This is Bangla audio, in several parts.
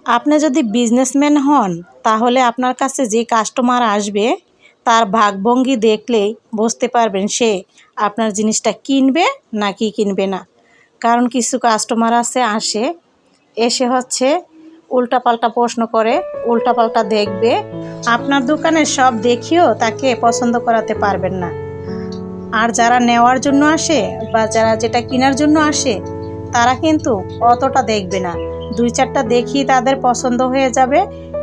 আপনি যদি বিজনেসম্যান হন তাহলে আপনার কাছে যে কাস্টমার আসবে তার ভাবভঙ্গি দেখলেই বুঝতে পারবেন সে আপনার জিনিসটা কিনবে নাকি কিনবে না। কারণ কিছু কাস্টমার আসে এসে উল্টাপাল্টা প্রশ্ন করে, উল্টাপাল্টা দেখবে। আপনার দোকানের সব দেখিও তাকে পছন্দ করাতে পারবেন না। আর যারা নেওয়ার জন্য আসে বা যারা যেটা কেনার জন্য আসে তারা কিন্তু অতটা দেখবে না, 2-4টা দেখি তাদের পছন্দ হয়ে যাবে।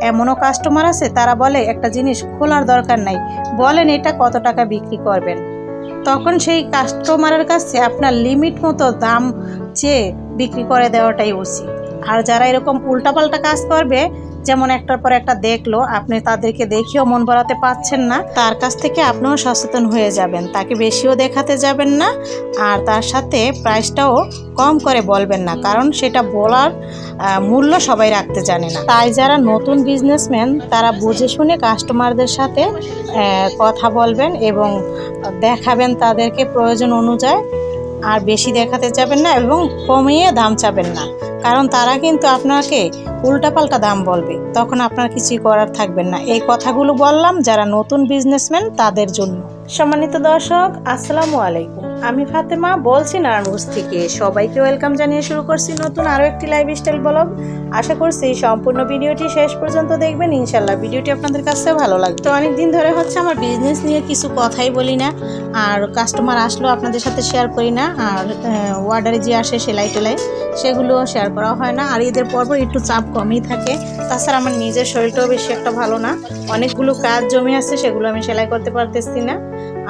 এমনও কাস্টমার আছে তারা বলে একটা জিনিস খোলার দরকার নাই, বলেন এটা কত টাকা বিক্রি করবেন। তখন সেই কাস্টমারের কাছে আপনার লিমিট মতো দাম চেয়ে বিক্রি করে দেওয়াটাই উচিত। আর যারা এরকম উল্টাপাল্টা কাজ করবে, যেমন একটার পর একটা দেখলো, আপনি তাদেরকে দেখিও মন ভরাতে পারছেন না, তার কাছ থেকে আপনিও সচেতন হয়ে যাবেন। তাকে বেশিও দেখাতে যাবেন না আর তার সাথে প্রাইসটাও কম করে বলবেন না, কারণ সেটা বলার মূল্য সবাই রাখতে জানে না। তাই যারা নতুন বিজনেসম্যান তারা বুঝে শুনে কাস্টমারদের সাথে কথা বলবেন এবং দেখাবেন তাদেরকে প্রয়োজন অনুযায়ী। আর বেশি দেখাতে যাবেন না এবং কমিয়ে দাম চাবেন না, কারণ তারা কিন্তু আপনাকে উল্টাপাল্টা দাম বলবে, তখন আপনার কিছুই করার থাকবেন না। এই কথাগুলো বললাম যারা নতুন বিজনেসম্যান তাদের জন্য। সম্মানিত দর্শক, আসসালামু আলাইকুম। আমি ফাতেমা বলছি নারায়ণগঞ্জ থেকে। সবাইকে ওয়েলকাম জানিয়ে শুরু করছি নতুন আরও একটি লাইফস্টাইল ব্লগ। আশা করছি সম্পূর্ণ ভিডিওটি শেষ পর্যন্ত দেখবেন, ইনশাল্লাহ ভিডিওটি আপনাদের কাছে ভালো লাগবে। তো অনেকদিন ধরে আমার বিজনেস নিয়ে কিছু কথাই বলি না, আর কাস্টমার আসলেও আপনাদের সাথে শেয়ার করি না, আর অর্ডারে যে আসে সেলাই টেলাই সেগুলো শেয়ার করা হয় না। আর ঈদের পরপর একটু চাপ কমই থাকে। তাছাড়া আমার নিজের শরীরটাও বেশি একটা ভালো না, অনেকগুলো কাজ জমে আছে, সেগুলো আমি সেলাই করতে পারতেছি না।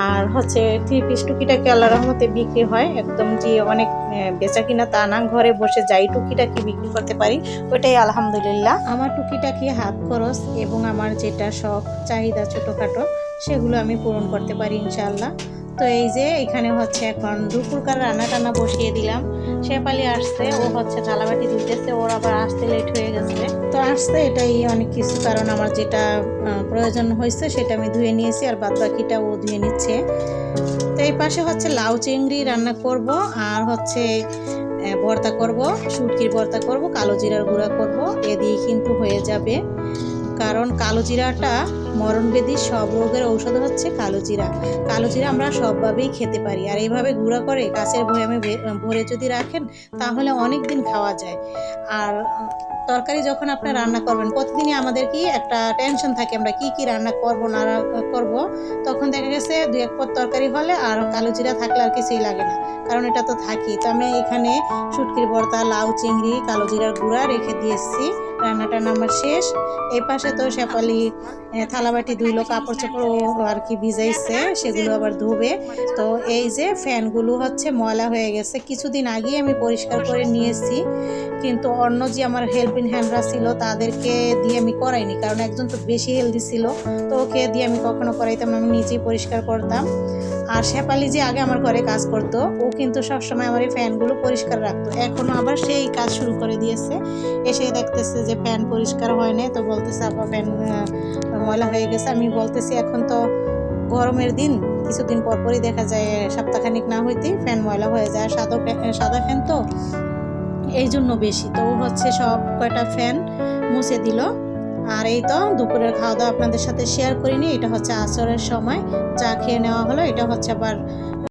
আর 3 পিস টুকিটাকি আল্লাহর রহমতে বিক্রি হয়, একদম যে অনেক বেচা কিনা তা না, ঘরে বসে যাই টুকিটাকি বিক্রি করতে পারি ওইটাই আলহামদুলিল্লাহ। আমার টুকিটাকি হাত খরচ এবং আমার যেটা শখ চাহিদা ছোটোখাটো সেগুলো আমি পূরণ করতে পারি ইনশাআল্লাহ। তো এই যে এখানে এখন দুপুরকার রান্না টান্না বসিয়ে দিলাম। শেফালি আসছে, ও থালাবাটি ধুইতেছে, ওর আবার আসতে লেট হয়ে গেছে। তো আসছে এটাই অনেক কিছু, কারণ আমার যেটা প্রয়োজন হয়েছে সেটা আমি ধুয়ে নিয়েছি আর বাদ বাকিটা ও ধুয়ে নিচ্ছে। তো এই পাশে লাউ চিংড়ি রান্না করব আর ভর্তা করব, শুটকির ভর্তা করব, কালো জিরার গুঁড়া করব। এ দিয়ে কিন্তু হয়ে যাবে, কারণ কালো জিরাটা মরণবেদী সব রোগের ঔষধ কালো জিরা। কালো জিরা আমরা সবভাবেই খেতে পারি, আর এইভাবে গুঁড়া করে কাচের বয়ামে ভরে যদি রাখেন তাহলে অনেক দিন খাওয়া যায়। আর তরকারি যখন আপনি রান্না করবেন, প্রতিদিনই আমাদের কি একটা টেনশন থাকে আমরা কি কি রান্না করব না করব, তখন দেখা গেছে 2-1 পদ তরকারি হলে আর কালো জিরা থাকলে আর কিছুই লাগে না, কারণ এটা তো থাকি। তো আমি এখানে শুটকির ভর্তা, লাউ চিংড়ি, কালো জিরার গুঁড়া রেখে দিয়েছি। রান্নাটা আমার শেষ। এই পাশে তো শেফালি থালাবাটি ধুইলো, কাপড় চোপড় আর কি ভিজাইছে, সেগুলো আবার ধুবে। তো এই যে ফ্যানগুলো ময়লা হয়ে গেছে, কিছুদিন আগেই আমি পরিষ্কার করে নিয়েছি, কিন্তু অন্য যে আমার হেল্পিং হ্যান্ডরা ছিল তাদেরকে দিয়ে আমি করাইনি, কারণ একজন তো বেশি হেলদি ছিল, তো ওকে দিয়ে আমি কখনো করাইতাম না, আমি নিজেই পরিষ্কার করতাম। আর শেফালি যে আগে আমার ঘরে কাজ করতো, ও কিন্তু সবসময় আমার এই ফ্যানগুলো পরিষ্কার রাখতো, এখনও আবার সেই কাজ শুরু করে দিয়েছে। এসে দেখতেছে যে ফ্যান পরিষ্কার হয় না, তো বলতেছে আপা ফ্যান ময়লা হয়ে গেছে। আমি বলতেছি এখন তো গরমের দিন, কিছুদিন পরপরই দেখা যায় সপ্তাহখানিক না হইতেই ফ্যান ময়লা হয়ে যায়, সাদা ফ্যান তো এই জন্য বেশি। তো সব কয়টা ফ্যান মুছে দিল। আর এই তো দুপুরের খাওয়া দাওয়া আপনাদের সাথে শেয়ার করিনি, এটা আসরের সময় চা খেয়ে নেওয়া হলো। এটা আবার